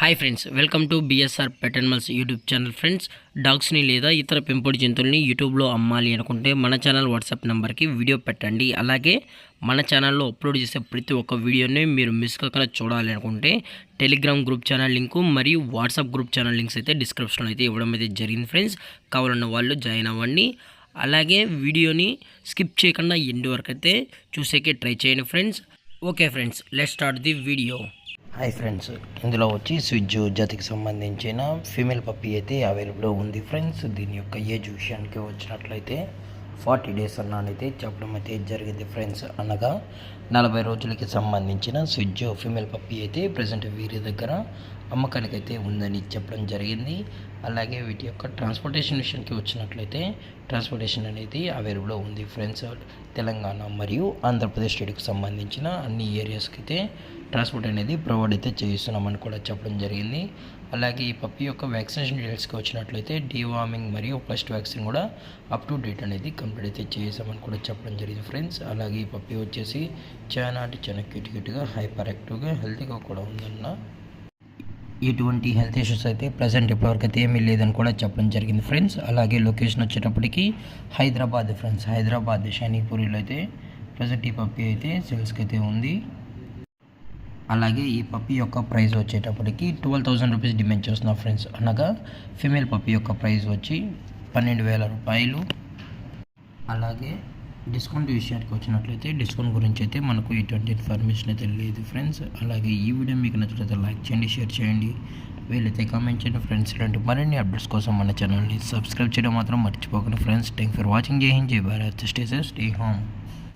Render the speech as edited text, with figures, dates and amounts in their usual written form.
Hi friends, welcome to BSR pet animals YouTube channel. Friends, డాగ్స్ని లేదా ఇతర పెంపుడు జంతువుల్ని యూట్యూబ్లో అమ్మాలి అనుకుంటే మన ఛానల్ వాట్సాప్ నెంబర్కి వీడియో పెట్టండి. అలాగే మన ఛానల్లో అప్లోడ్ చేసే ప్రతి ఒక్క వీడియోని మీరు మిస్ కాకుండా చూడాలి అనుకుంటే టెలిగ్రామ్ గ్రూప్ ఛానల్ లింకు మరియు వాట్సాప్ గ్రూప్ ఛానల్ లింక్స్ అయితే డిస్క్రిప్షన్లో అయితే ఇవ్వడం అయితే జరిగింది. ఫ్రెండ్స్, కావాలన్న వాళ్ళు జాయిన్ అవ్వండి. అలాగే వీడియోని స్కిప్ చేయకుండా ఎండ్ వరకు అయితే చూసేకే ట్రై చేయండి friends. Okay friends, let's start the video. Hi friends, ఇందులో వచ్చి స్విజ్ జాతికి సంబంధించిన ఫీమేల్ పప్పీ అయితే అవైలబుల్లో ఉంది ఫ్రెండ్స్. దీని యొక్క ఏజ్ విషయానికి వచ్చినట్లయితే 40 days అన్నైతే చెప్పడం అయితే జరిగింది ఫ్రెండ్స్. అనగా 40 రోజులకి సంబంధించిన స్విజ్ ఫీమేల్ పప్పీ అయితే ప్రజెంట్ వీరి దగ్గర అమ్మకానికి అయితే ఉందని చెప్పడం జరిగింది. అలాగే వీటి యొక్క ట్రాన్స్పోర్టేషన్ విషయానికి వచ్చినట్లయితే ట్రాన్స్పోర్టేషన్ అనేది అవైలబుల్లో ఉంది ఫ్రెండ్స్. తెలంగాణ మరియు ఆంధ్రప్రదేశ్ స్టేట్కి సంబంధించిన అన్ని ఏరియాస్కి అయితే ట్రాన్స్పోర్ట్ అనేది ప్రొవైడ్ అయితే చేస్తున్నామని కూడా చెప్పడం జరిగింది. అలాగే ఈ పప్పీ యొక్క వ్యాక్సినేషన్ డీటెయిల్స్కి వచ్చినట్లయితే డీవార్మింగ్ మరియు ఫస్ట్ వ్యాక్సిన్ కూడా అప్ టు డేట్ అనేది కంప్లీట్ అయితే చేసామని కూడా చెప్పడం జరిగింది ఫ్రెండ్స్. అలాగే ఈ పప్పీ వచ్చేసి చాలా క్యూట్గా హైపర్ యాక్టివ్గా హెల్తీగా కూడా ఉందన్న. ఎటువంటి హెల్త్ ఇష్యూస్ అయితే ప్రజెంట్ ఇప్పటివరకు అయితే ఏమీ లేదని కూడా చెప్పడం జరిగింది ఫ్రెండ్స్. అలాగే లొకేషన్ వచ్చేటప్పటికి హైదరాబాద్ ఫ్రెండ్స్. హైదరాబాద్ షైనీపూరిలో అయితే ప్రజెంట్ ఈ పప్పీ అయితే సేల్స్కి అయితే ఉంది. అలాగే ఈ పప్పీ యొక్క ప్రైస్ వచ్చేటప్పటికి 12,000 రూపీస్ డిమాండ్ చేస్తున్నా ఫ్రెండ్స్. అనగా ఫీమేల్ పప్పీ యొక్క ప్రైస్ వచ్చి 12,000 రూపాయలు. అలాగే డిస్కౌంట్ విషయానికి వచ్చినట్లయితే డిస్కౌంట్ గురించి అయితే మనకు ఎటువంటి ఇన్ఫర్మేషన్ అయితే లేదు ఫ్రెండ్స్. అలాగే ఈ వీడియో మీకు నచ్చినట్లయితే లైక్ చేయండి, షేర్ చేయండి, వీలైతే కామెంట్ చేయండి ఫ్రెండ్స్. ఇలాంటి మరిన్ని అప్డేట్స్ కోసం మన ఛానల్ని సబ్స్క్రైబ్ చేయడం మాత్రం మర్చిపోకండి ఫ్రెండ్స్. Thank for watching. జై హింద్, జై Bharat, stay safe, stay home.